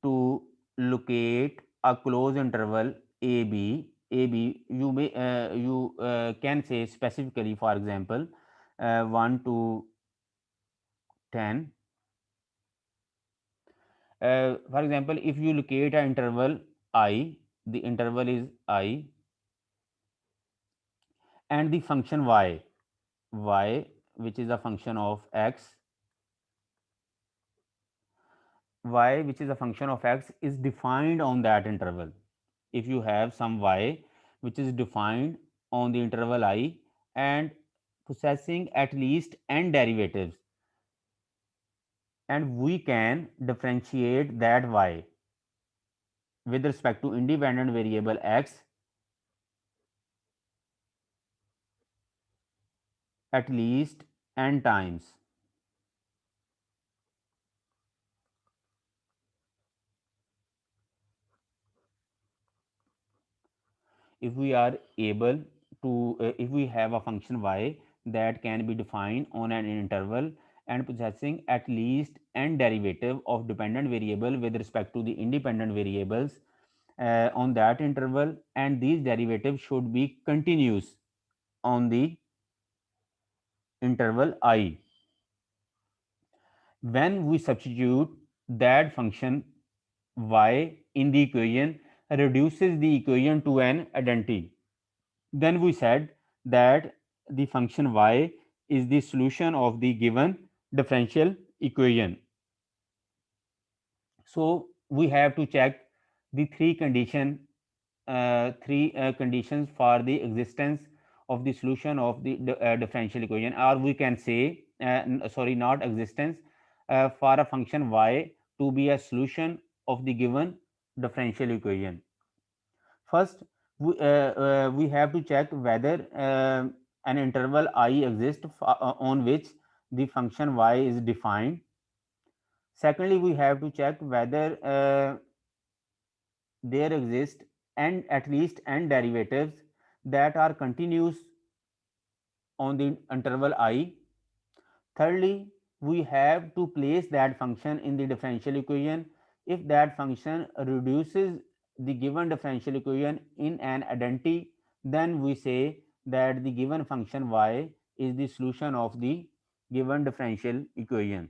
to locate a closed interval AB, you can say specifically, for example, 1 to 10. For example, if you locate an interval I, the interval is I, and the function y, which is a function of x, y which is a function of x is defined on that interval. If you have some y which is defined on the interval I and possessing at least n derivatives, and we can differentiate that y with respect to independent variable x at least n times. If we are able to if we have a function y that can be defined on an interval and possessing at least n derivative of dependent variable with respect to the independent variables on that interval, and these derivatives should be continuous on the interval I. When we substitute that function y in the equation, reduces the equation to an identity, then we said that the function y is the solution of the given differential equation. So we have to check the three conditions for the existence of the solution of the differential equation, or we can say sorry, not existence, for a function y to be a solution of the given differential equation. First, we have to check whether an interval I exists on which the function y is defined. Secondly, we have to check whether there exist and at least n derivatives that are continuous on the interval I. Thirdly, we have to place that function in the differential equation. If that function reduces the given differential equation in an identity, then we say that the given function y is the solution of the given differential equation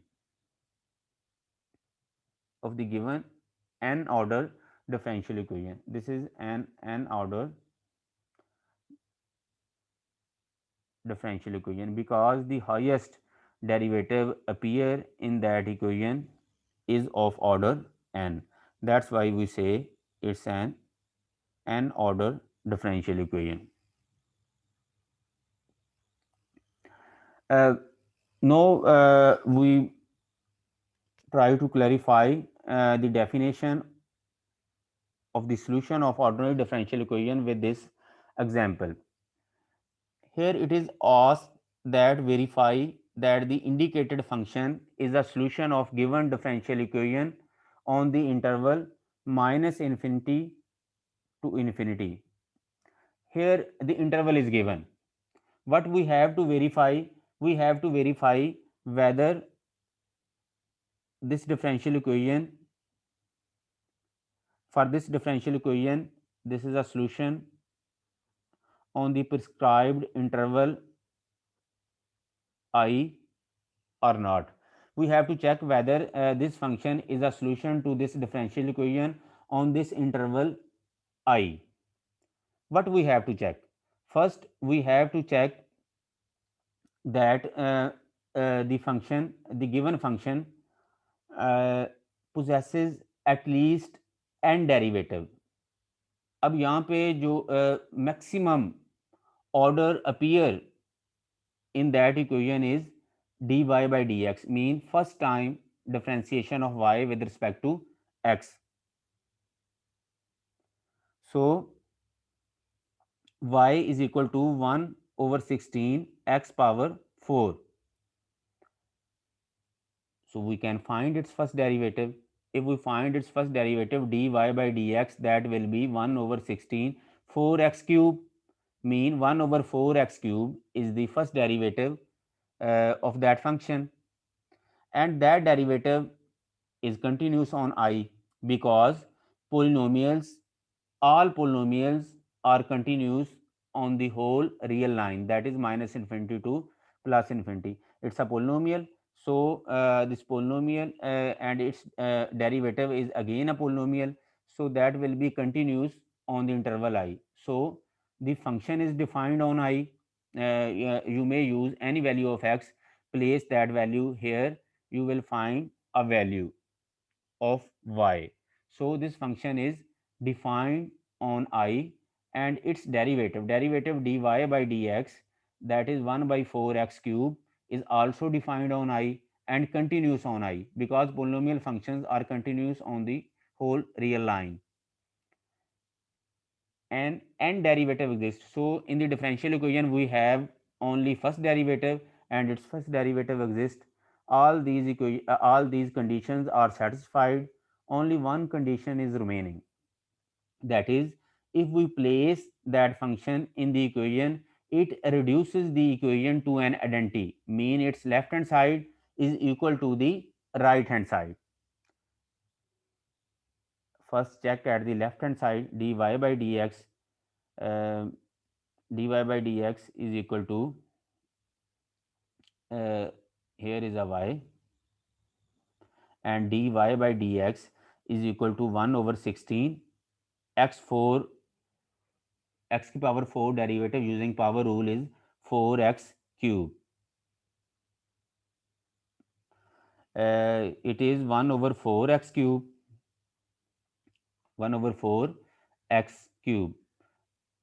of the given n order differential equation. This is an n order differential equation because the highest derivative appear in that equation is of order n. That's why we say it's an n order differential equation. Uh, Now we try to clarify the definition of the solution of ordinary differential equation with this example. Here it is asked that verify that the indicated function is a solution of given differential equation on the interval minus infinity to infinity. Here the interval is given. What we have to verify? We have to verify whether this differential equation, for this differential equation, this is a solution on the prescribed interval I or not. We have to check whether this function is a solution to this differential equation on this interval I. What we have to check? First, we have to check that the given function possesses at least n derivative. अब यहाँ पे जो maximum order appear in that equation is dy by dx, mean first time differentiation of y with respect to x. So y is equal to 1 over 16 x power 4. So we can find its first derivative. If we find its first derivative dy by dx, that will be 1 over 16 4x cube, mean 1 over 4x cube is the first derivative of that function, and that derivative is continuous on I, because polynomials, all polynomials are continuous on the whole real line, that is minus infinity to plus infinity. It's a polynomial, so this polynomial and its derivative is again a polynomial, so that will be continuous on the interval I. So the function is defined on I. You may use any value of x, place that value here, you will find a value of y. So this function is defined on I, and its derivative dy by dx, that is 1 by 4 x cube, is also defined on I and continuous on I, because polynomial functions are continuous on the whole real line, and n derivative exists. So in the differential equation we have only first derivative, and its first derivative exists. All these conditions are satisfied. Only one condition is remaining, that is, if we place that function in the equation, it reduces the equation to an identity, mean its left hand side is equal to the right hand side. First check at the left hand side, dy by dx, uh, dy by dx is equal to, uh, here is a y, and dy by dx is equal to 1 over 16 x4, x की power 4 derivative using power rule is 4x cube. It is 1 over 4 x cube, 1 over 4 x cube.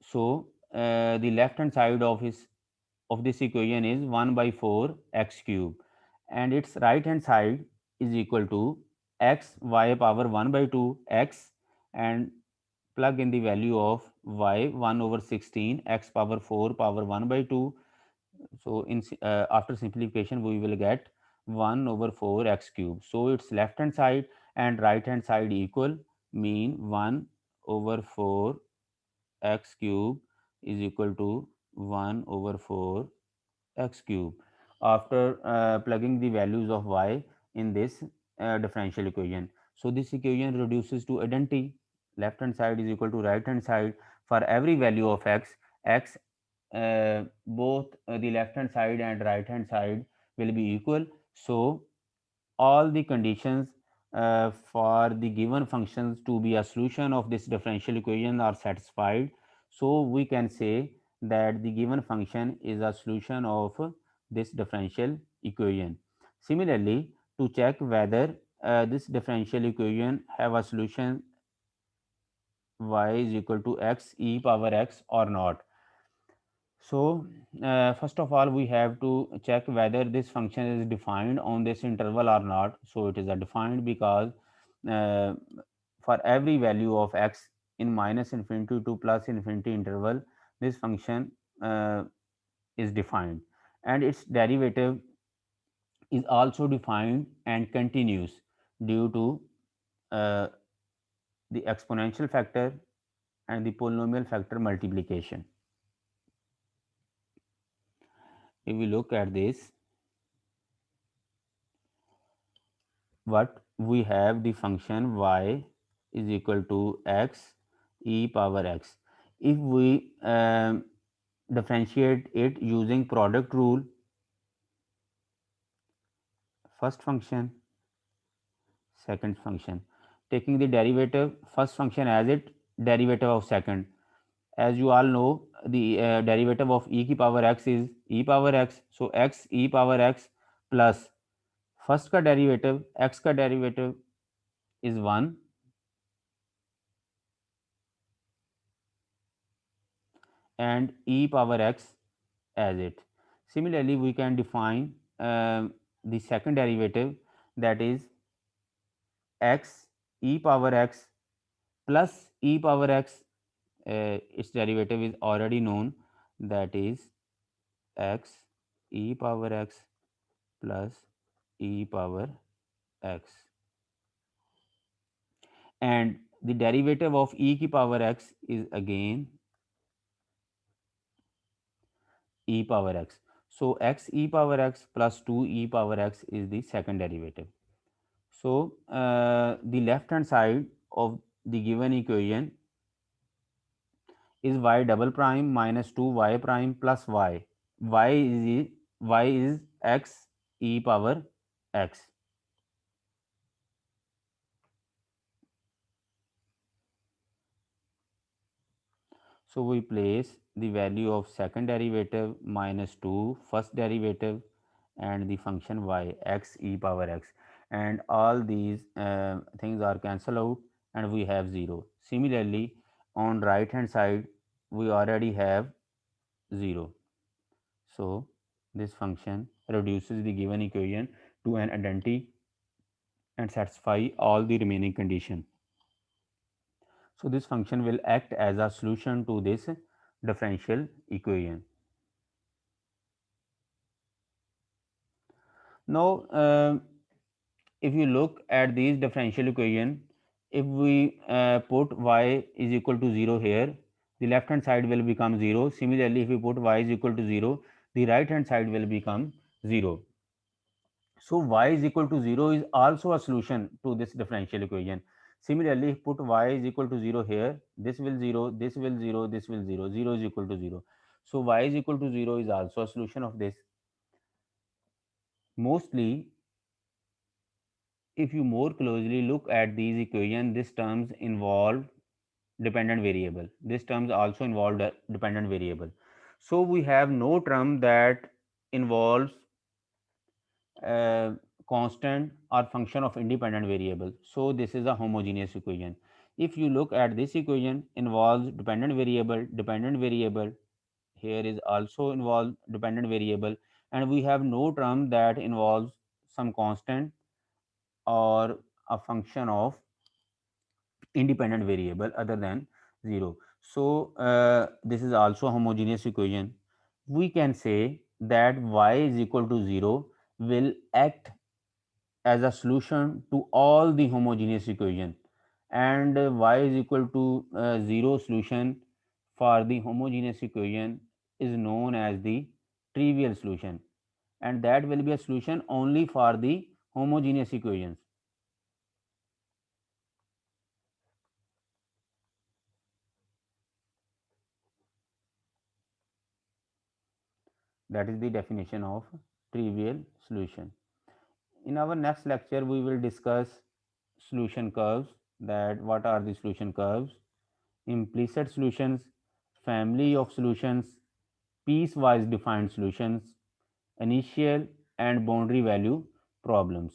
So the left hand side of this equation is 1 by 4 x cube, and its right hand side is equal to x y power 1 by 2 x, and plug in the value of y, 1 over 16 x power 4 power 1 by 2. So after simplification we will get 1 over 4 x cube. So its left hand side and right hand side equal, mean 1 over 4 x cube is equal to 1 over 4 x cube, after plugging the values of y in this differential equation. So this equation reduces to identity, left hand side is equal to right hand side for every value of x. Both the left hand side and right hand side will be equal. So all the conditions for the given functions to be a solution of this differential equation are satisfied. So we can say that the given function is a solution of this differential equation. Similarly, to check whether this differential equation have a solution y is equal to x e power x or not. So first of all we have to check whether this function is defined on this interval or not. So it is a defined because uh, for every value of x in minus infinity to plus infinity interval, this function is defined, and its derivative is also defined and continuous due to uh, the exponential factor and the polynomial factor multiplication. If we look at this, what we have, the function y is equal to x e power x. If we differentiate it using product rule, first function, second function, taking the derivative first function as it derivative of second, as you all know, the derivative of e की power x is e power x, so x e power x plus first का derivative x का derivative is 1, and e power x as it. Similarly, we can define the second derivative, that is x e power x plus e power x. Its derivative is already known, that is x e power x plus e power x, and the derivative of e की power x is again e power x. So x e power x plus 2 e power x is the second derivative. So the left hand side of the given equation is y double prime minus 2 y prime plus y. Y is x e power x. So we place the value of second derivative minus 2 first derivative and the function y x e power x, and all these things are cancelled out and we have 0. Similarly, on right hand side we already have 0. So this function reduces the given equation to an identity and satisfy all the remaining condition. So this function will act as a solution to this differential equation. Now, if you look at these differential equation, if we put y is equal to 0 here, the left hand side will become 0. Similarly, if we put y is equal to 0, the right hand side will become 0. So y is equal to 0 is also a solution to this differential equation. Similarly, if put y is equal to 0 here, this will 0, this will 0, this will 0, 0 is equal to 0. So y is equal to 0 is also a solution of this. Mostly, if you more closely look at these equations, these terms involve dependent variable. These terms also involve dependent variable. So we have no term that involves uh, constant or function of independent variable. So this is a homogeneous equation. If you look at this equation involves dependent variable, here is also involved dependent variable, and we have no term that involves some constant or a function of independent variable other than 0. So this is also a homogeneous equation. We can say that y is equal to 0 will act as a solution to all the homogeneous equation, and y is equal to 0 solution for the homogeneous equation is known as the trivial solution, and that will be a solution only for the homogeneous equations. That is the definition of trivial solution. In our next lecture, we will discuss solution curves. That what are the solution curves? Implicit solutions, family of solutions, piecewise defined solutions, initial and boundary value problems.